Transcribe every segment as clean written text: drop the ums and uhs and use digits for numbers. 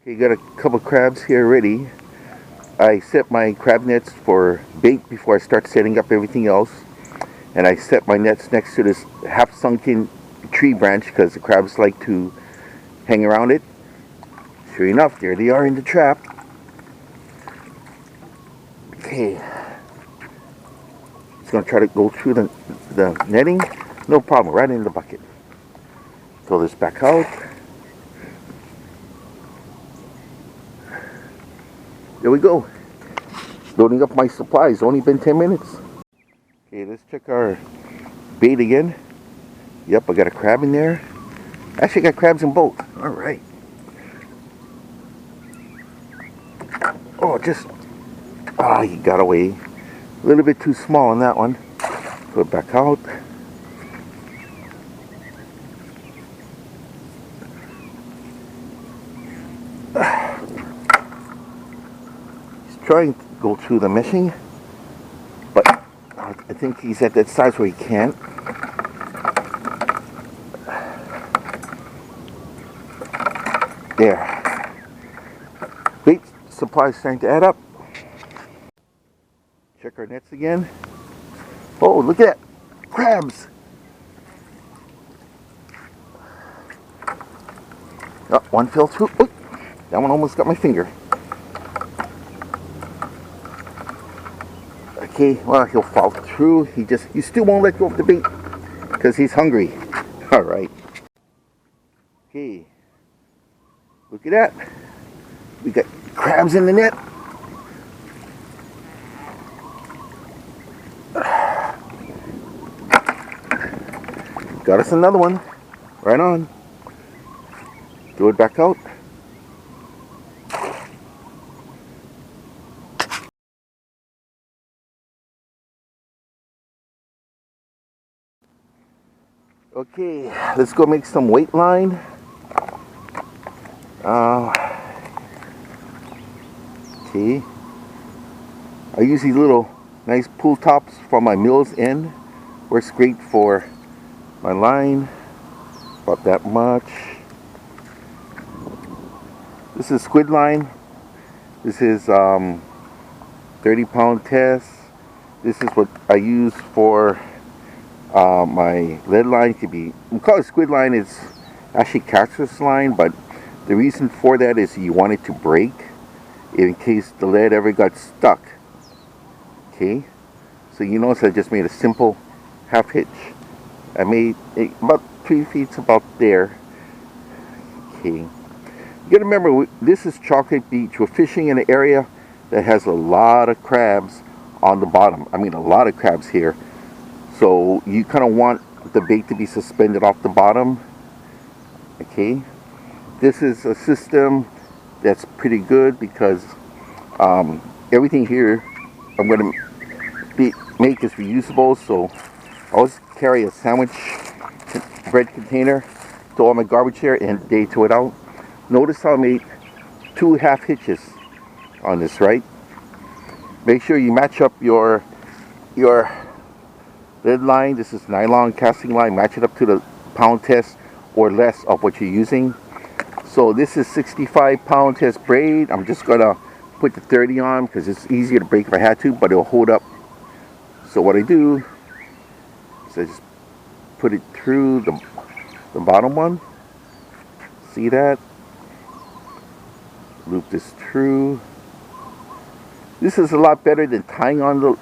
Okay, got a couple crabs here ready. I set my crab nets for bait before I start setting up everything else. And I set my nets next to this half sunken tree branch because the crabs like to hang around it. Sure enough, there they are in the trap. Okay, just gonna try to go through the netting. No problem, right in the bucket. Throw this back out. There we go. Loading up my supplies. Only been 10 minutes. Okay, let's check our bait again. Yep, I got a crab in there. Actually, I got crabs in both. All right. Oh, he got away. A little bit too small on that one. Put it back out. He's trying to go through the meshing, but I think he's at that size where he can't. There. Bait supply is starting to add up. Check our nets again. Oh, look at that. Crabs. Oh, one fell through. Oh, that one almost got my finger. Okay, well, he'll fall through. He still won't let go of the bait because he's hungry. All right. Okay. Look at that. We got crabs in the net. Got us another one. Right on. Throw it back out. Okay, let's go make some weight line. Okay. I use these little nice pull tops from my Mills end. Works great for my line. About that much. This is squid line. This is 30-pound test. This is what I use for my lead line. We call it squid line. It's actually cactus line, but the reason for that is you want it to break in case the lead ever got stuck. Okay, so you notice I just made a simple half hitch. I made it about 3 feet, about there. Okay, you gotta remember, this is Chocolate Beach. We're fishing in an area that has a lot of crabs on the bottom. I mean, a lot of crabs here. So you kind of want the bait to be suspended off the bottom. Okay, this is a system that's pretty good because everything here I'm going to make is reusable. So I always carry a sandwich bread container to all my garbage here and they throw it out. Notice how I made 2 half hitches on this, right? Make sure you match up your lead line. This is Nylon Casting Line. Match it up to the pound test or less of what you're using. So this is 65-pound test braid. I'm just gonna put the 30 on because it's easier to break if I had to, but it'll hold up. So what I do is I just put it through the bottom one. See that? Loop this through. This is a lot better than tying on the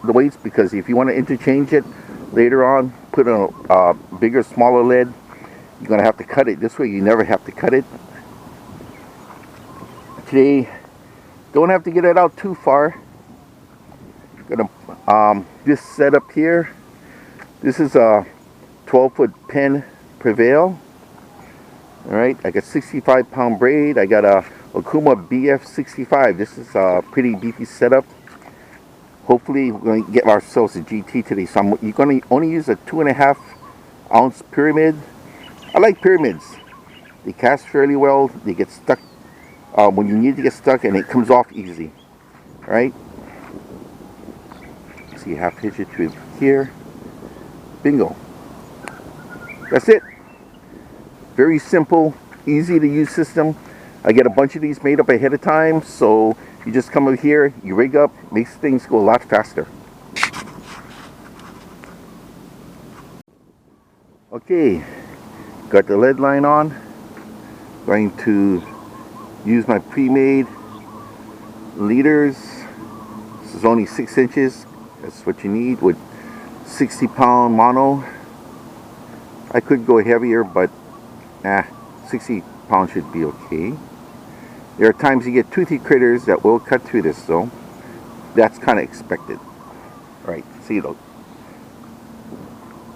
weights, because if you want to interchange it later on, put a bigger, smaller lead, you're going to have to cut it. This way you never have to cut it. Today, don't have to get it out too far. Gonna this setup here, this is a 12-foot Penn Prevail. Alright, I got 65-pound braid. I got a Okuma BF65. This is a pretty beefy setup. Hopefully we're going to get ourselves a GT today. So you're going to only use a 2.5 ounce pyramid. I like pyramids. They cast fairly well. They get stuck when you need to get stuck, and it comes off easy. Alright. So you have to hitch it to here. Bingo. That's it. Very simple, easy to use system. I get a bunch of these made up ahead of time, so you just come over here, you rig up, makes things go a lot faster. Okay, got the lead line on. Going to use my pre-made leaders. This is only 6 inches. That's what you need with 60-pound mono. I could go heavier, but 60 pounds should be okay. There are times you get toothy critters that will cut through this, though. That's kind of expected. Right, see those.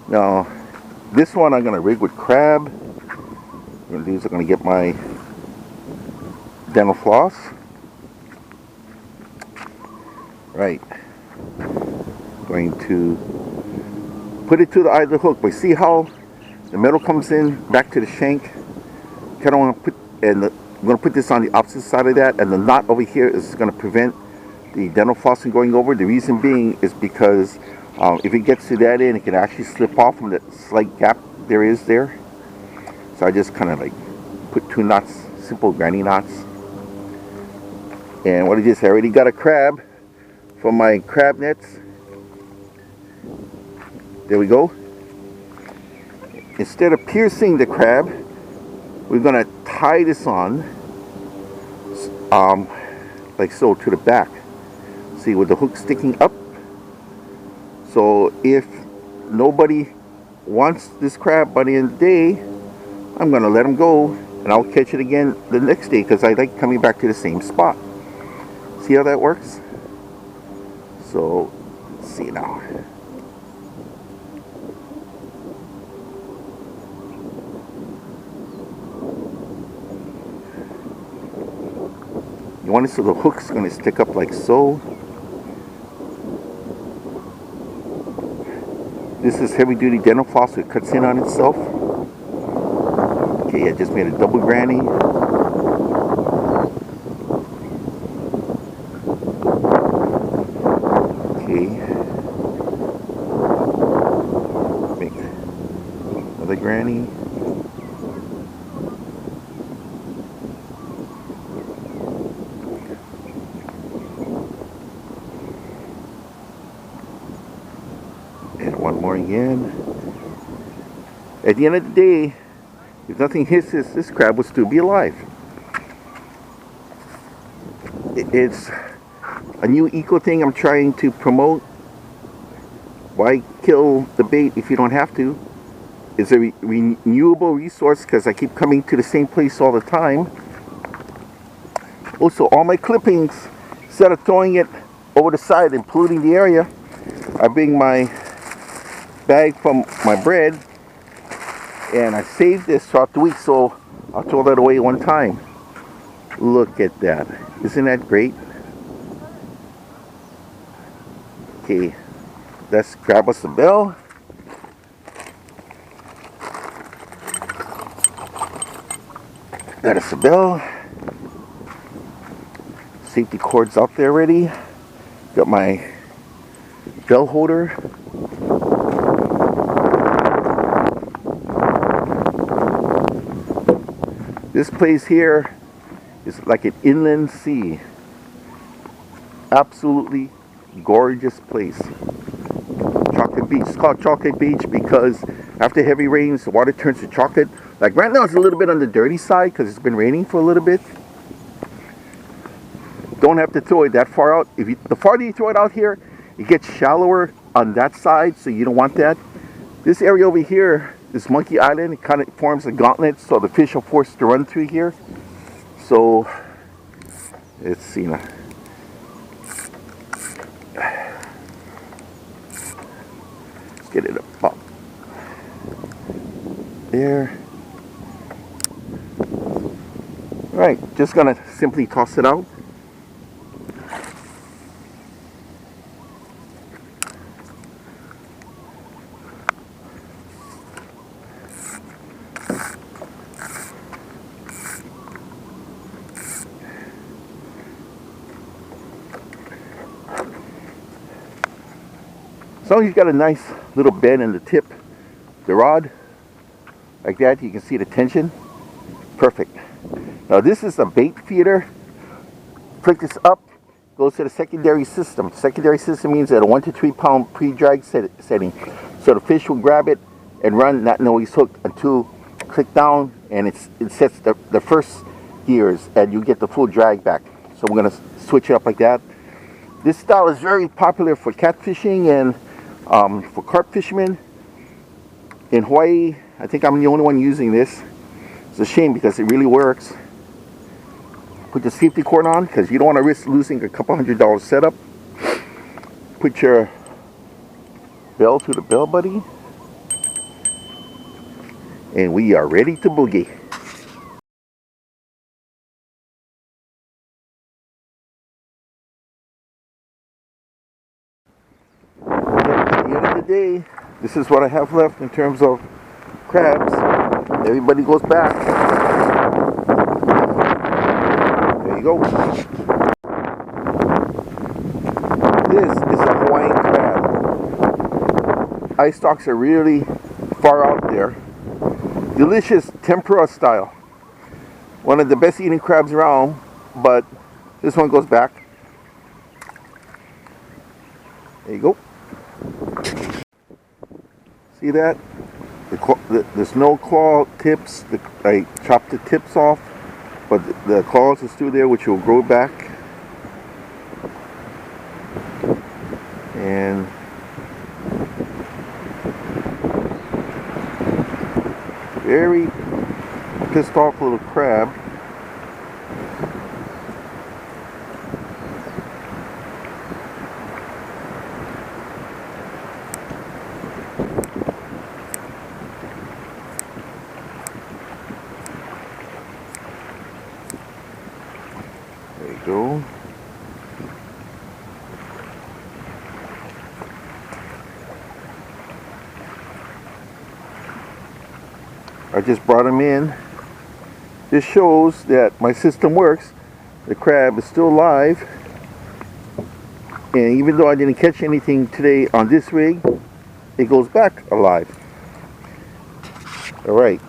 Now, this one I'm going to rig with crab. What I'm going to do is I'm going to get my dental floss. Right. Going to put it to the eye of the hook. But see how the metal comes in back to the shank? Kind of want to put, and I'm going to put this on the opposite side of that, and the knot over here is going to prevent the dental floss from going over. The reason being is because if it gets to that end, it can actually slip off from the slight gap there is there. So I just kind of like put 2 knots, simple granny knots. And what is this? I already got a crab from my crab nets. There we go. Instead of piercing the crab, we're going to tie this on like so to the back. See, with the hook sticking up. So if nobody wants this crab by the end of the day, I'm going to let him go, and I'll catch it again the next day because I like coming back to the same spot. See how that works? So, let's see now. You want it so the hook's going to stick up like so. This is heavy duty dental floss, so it cuts in on itself. Okay, I just made a double granny. Okay. Make another granny. And one more again. At the end of the day, if nothing hits this crab will still be alive. It's a new eco thing I'm trying to promote. Why kill the bait if you don't have to? It's a renewable resource because I keep coming to the same place all the time. Also, all my clippings, instead of throwing it over the side and polluting the area, I bring my bag from my bread and I save this throughout the week, so I'll throw that away one time. Look at that. Isn't that great? Okay, let's grab us a bell. Got us a bell. Safety cord's out there already. Got my bell holder. This place here is like an inland sea. Absolutely gorgeous place. Chocolate Beach. It's called Chocolate Beach because after heavy rains, the water turns to chocolate. Like right now, it's a little bit on the dirty side because it's been raining for a little bit. Don't have to throw it that far out. The farther you throw it out here, it gets shallower on that side, so you don't want that. This area over here, this Monkey Island, it kind of forms a gauntlet, so the fish are forced to run through here. So, let's see now. Let's get it up there. Alright, just gonna simply toss it out. As long as you've got a nice little bend in the tip, the rod, like that, you can see the tension. Perfect. Now this is a bait feeder. Flick this up, goes to the secondary system. Secondary system means at a 1 to 3 pound pre-drag setting. So the fish will grab it and run, not know he's hooked, until click down and it sets the first gears and you get the full drag back. So we're gonna switch it up like that. This style is very popular for catfishing and for carp fishermen. In Hawaii, I think I'm the only one using this. It's a shame because it really works. Put the safety cord on because you don't want to risk losing a couple $100 setup. Put your bell to the bell buddy. And we are ready to boogie. At the end of the day, this is what I have left in terms of crabs. Everybody goes back. There you go. This is a Hawaiian crab. Eye stalks are really far out there. Delicious tempura style. One of the best eating crabs around, but this one goes back. There you go. See that? There's no claw tips. I chopped the tips off, but the claws are still there, which will grow back. And very pissed off little crab. There you go. I just brought him in. This shows that my system works. The crab is still alive. And even though I didn't catch anything today on this rig, it goes back alive. All right.